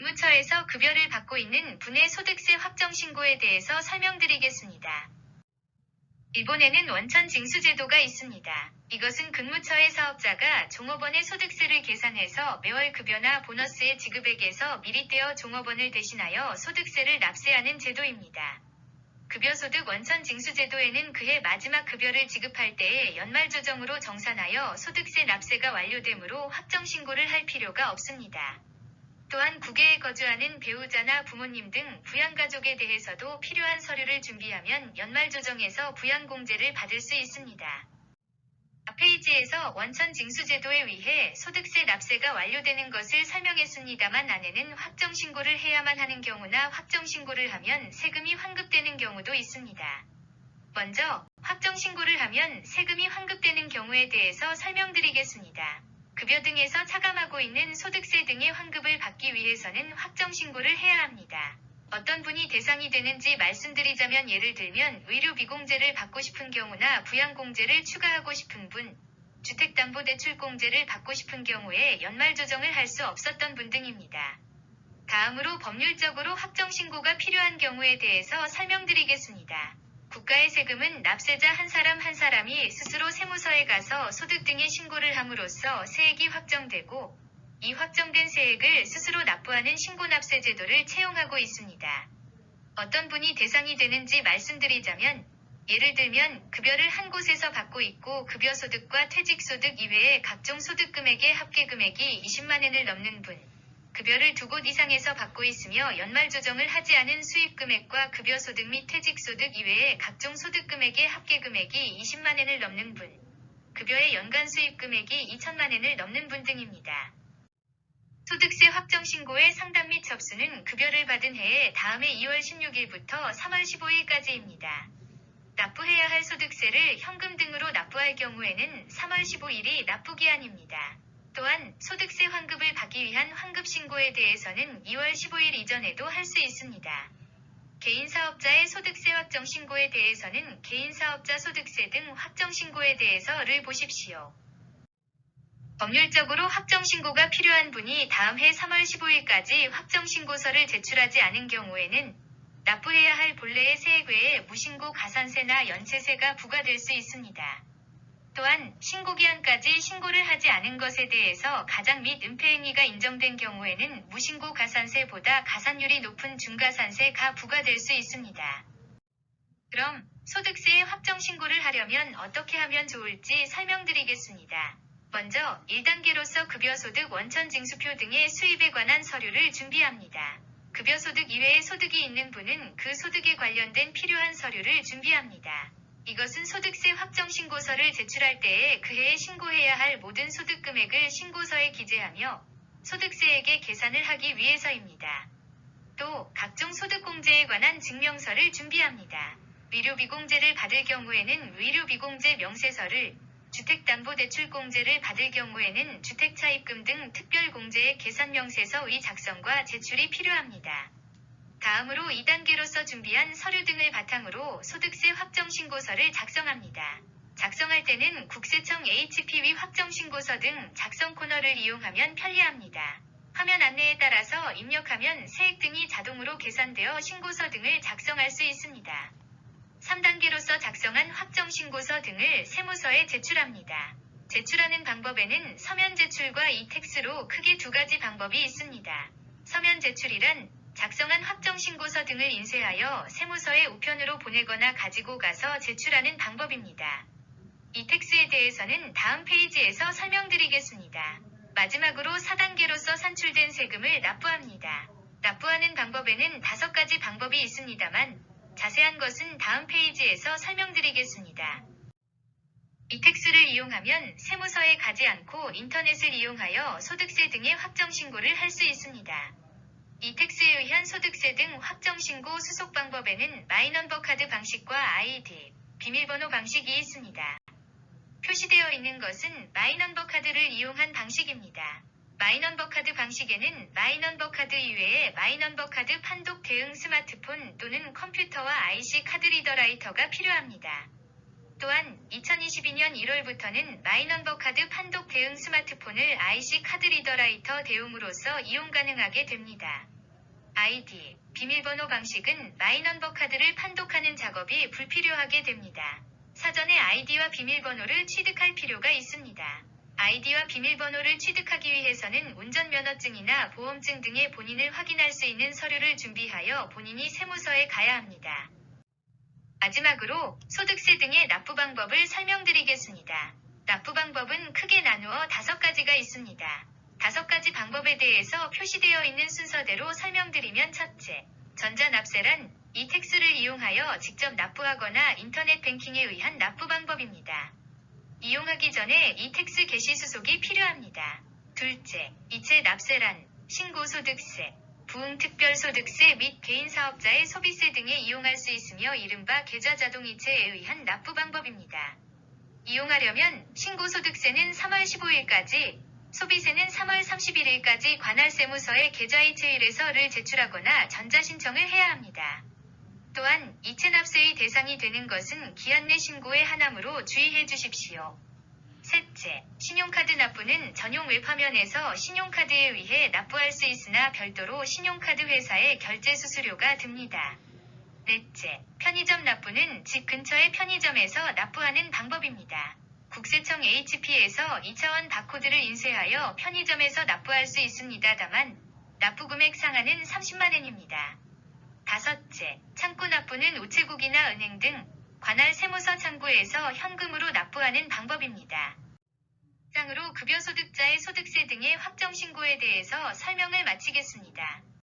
근무처에서 급여를 받고 있는 분의 소득세 확정 신고에 대해서 설명드리겠습니다. 일본에는 원천 징수 제도가 있습니다. 이것은 근무처의 사업자가 종업원의 소득세를 계산해서 매월 급여나 보너스의 지급액에서 미리 떼어 종업원을 대신하여 소득세를 납세하는 제도입니다. 급여소득 원천 징수 제도에는 그해 마지막 급여를 지급할 때에 연말 조정으로 정산하여 소득세 납세가 완료되므로 확정 신고를 할 필요가 없습니다. 또한 국외에 거주하는 배우자나 부모님 등 부양가족에 대해서도 필요한 서류를 준비하면 연말 조정에서 부양공제를 받을 수 있습니다. 앞 페이지에서 원천 징수 제도에 의해 소득세 납세가 완료되는 것을 설명했습니다만 안에는 확정 신고를 해야만 하는 경우나 확정 신고를 하면 세금이 환급되는 경우도 있습니다. 먼저 확정 신고를 하면 세금이 환급되는 경우에 대해서 설명드리겠습니다. 급여 등에서 차감하고 있는 소득세 등의 환급을 받기 위해서는 확정 신고를 해야 합니다. 어떤 분이 대상이 되는지 말씀드리자면 예를 들면 의료비공제를 받고 싶은 경우나 부양공제를 추가하고 싶은 분, 주택담보대출공제를 받고 싶은 경우에 연말 조정을 할 수 없었던 분 등입니다. 다음으로 법률적으로 확정 신고가 필요한 경우에 대해서 설명드리겠습니다. 국가의 세금은 납세자 한 사람 한 사람이 스스로 세무서에 가서 소득 등의 신고를 함으로써 세액이 확정되고 이 확정된 세액을 스스로 납부하는 신고납세 제도를 채용하고 있습니다. 어떤 분이 대상이 되는지 말씀드리자면 예를 들면 급여를 한 곳에서 받고 있고 급여소득과 퇴직소득 이외에 각종 소득금액의 합계금액이 20만엔을 넘는 분, 급여를 두 곳 이상에서 받고 있으며 연말 조정을 하지 않은 수입금액과 급여소득 및 퇴직소득 이외에 각종 소득금액의 합계금액이 20만엔을 넘는 분, 급여의 연간 수입금액이 2천만엔을 넘는 분 등입니다. 소득세 확정 신고의 상담 및 접수는 급여를 받은 해에 다음해 2월 16일부터 3월 15일까지입니다. 납부해야 할 소득세를 현금 등으로 납부할 경우에는 3월 15일이 납부기한입니다. 또한 소득세 환급을 받기 위한 환급 신고에 대해서는 2월 15일 이전에도 할 수 있습니다. 개인사업자의 소득세 확정 신고에 대해서는 개인사업자 소득세 등 확정 신고에 대해서를 보십시오. 법률적으로 확정 신고가 필요한 분이 다음 해 3월 15일까지 확정 신고서를 제출하지 않은 경우에는 납부해야 할 본래의 세액 외에 무신고 가산세나 연체세가 부과될 수 있습니다. 또한 신고기한까지 신고를 하지 않은 것에 대해서 가장 및 은폐 행위가 인정된 경우에는 무신고 가산세보다 가산율이 높은 중가산세가 부과될 수 있습니다. 그럼 소득세 확정 신고를 하려면 어떻게 하면 좋을지 설명드리겠습니다. 먼저 1단계로서 급여소득 원천징수표 등의 수입에 관한 서류를 준비합니다. 급여소득 이외의 소득이 있는 분은 그 소득에 관련된 필요한 서류를 준비합니다. 이것은 소득세 확정 신고서를 제출할 때에 그해에 신고해야 할 모든 소득 금액을 신고서에 기재하며 소득세액의 계산을 하기 위해서입니다. 또 각종 소득공제에 관한 증명서를 준비합니다. 의료비공제를 받을 경우에는 의료비공제 명세서를, 주택담보대출공제를 받을 경우에는 주택차입금 등 특별공제의 계산명세서의 작성과 제출이 필요합니다. 다음으로 2단계로서 준비한 서류 등을 바탕으로 소득세 확정신고서를 작성합니다. 작성할 때는 국세청 HPV 확정신고서 등 작성 코너를 이용하면 편리합니다. 화면 안내에 따라서 입력하면 세액 등이 자동으로 계산되어 신고서 등을 작성할 수 있습니다. 3단계로서 작성한 확정신고서 등을 세무서에 제출합니다. 제출하는 방법에는 서면 제출과 이택스로 크게 두 가지 방법이 있습니다. 서면 제출이란 작성한 확정신고서 등을 인쇄하여 세무서에 우편으로 보내거나 가지고 가서 제출하는 방법입니다. 이택스에 대해서는 다음 페이지에서 설명드리겠습니다. 마지막으로 4단계로서 산출된 세금을 납부합니다. 납부하는 방법에는 5가지 방법이 있습니다만 자세한 것은 다음 페이지에서 설명드리겠습니다. 이택스를 이용하면 세무서에 가지 않고 인터넷을 이용하여 소득세 등의 확정신고를 할 수 있습니다. 이택스에 의한 소득세 등 확정신고 수속 방법에는 마이넘버카드 방식과 아이디, 비밀번호 방식이 있습니다. 표시되어 있는 것은 마이넘버카드를 이용한 방식입니다. 마이넘버카드 방식에는 마이넘버카드 이외에 마이넘버카드 판독 대응 스마트폰 또는 컴퓨터와 IC 카드 리더 라이터가 필요합니다. 또한 2022년 1월부터는 마이넘버카드 판독 대응 스마트폰을 IC 카드 리더 라이터 대용으로서 이용 가능하게 됩니다. 아이디, 비밀번호 방식은 마이넘버 카드를 판독하는 작업이 불필요하게 됩니다. 사전에 아이디와 비밀번호를 취득할 필요가 있습니다. 아이디와 비밀번호를 취득하기 위해서는 운전면허증이나 보험증 등의 본인을 확인할 수 있는 서류를 준비하여 본인이 세무서에 가야 합니다. 마지막으로 소득세 등의 납부 방법을 설명드리겠습니다. 납부 방법은 크게 나누어 5가지가 있습니다. 5가지 방법에 대해서 표시되어 있는 순서대로 설명드리면 첫째, 전자납세란 이택스를 이용하여 직접 납부하거나 인터넷 뱅킹에 의한 납부 방법입니다. 이용하기 전에 이택스 게시 수속이 필요합니다. 둘째, 이체 납세란 신고소득세, 부응특별소득세 및 개인사업자의 소비세 등에 이용할 수 있으며 이른바 계좌자동이체에 의한 납부 방법입니다. 이용하려면 신고소득세는 3월 15일까지, 소비세는 3월 31일까지 관할 세무서에 계좌이체일에서를 제출하거나 전자신청을 해야 합니다. 또한 이체납세의 대상이 되는 것은 기한 내 신고에 하나므로 주의해 주십시오. 셋째, 신용카드 납부는 전용 웹화면에서 신용카드에 의해 납부할 수 있으나 별도로 신용카드 회사에 결제 수수료가 듭니다. 넷째, 편의점 납부는 집 근처의 편의점에서 납부하는 방법입니다. 국세청 HP에서 2차원 바코드를 인쇄하여 편의점에서 납부할 수 있습니다. 다만 납부금액 상한은 30만원입니다. 다섯째, 창구 납부는 우체국이나 은행 등 관할 세무서 창구에서 현금으로 납부하는 방법입니다. 이상으로 급여소득자의 소득세 등의 확정신고에 대해서 설명을 마치겠습니다.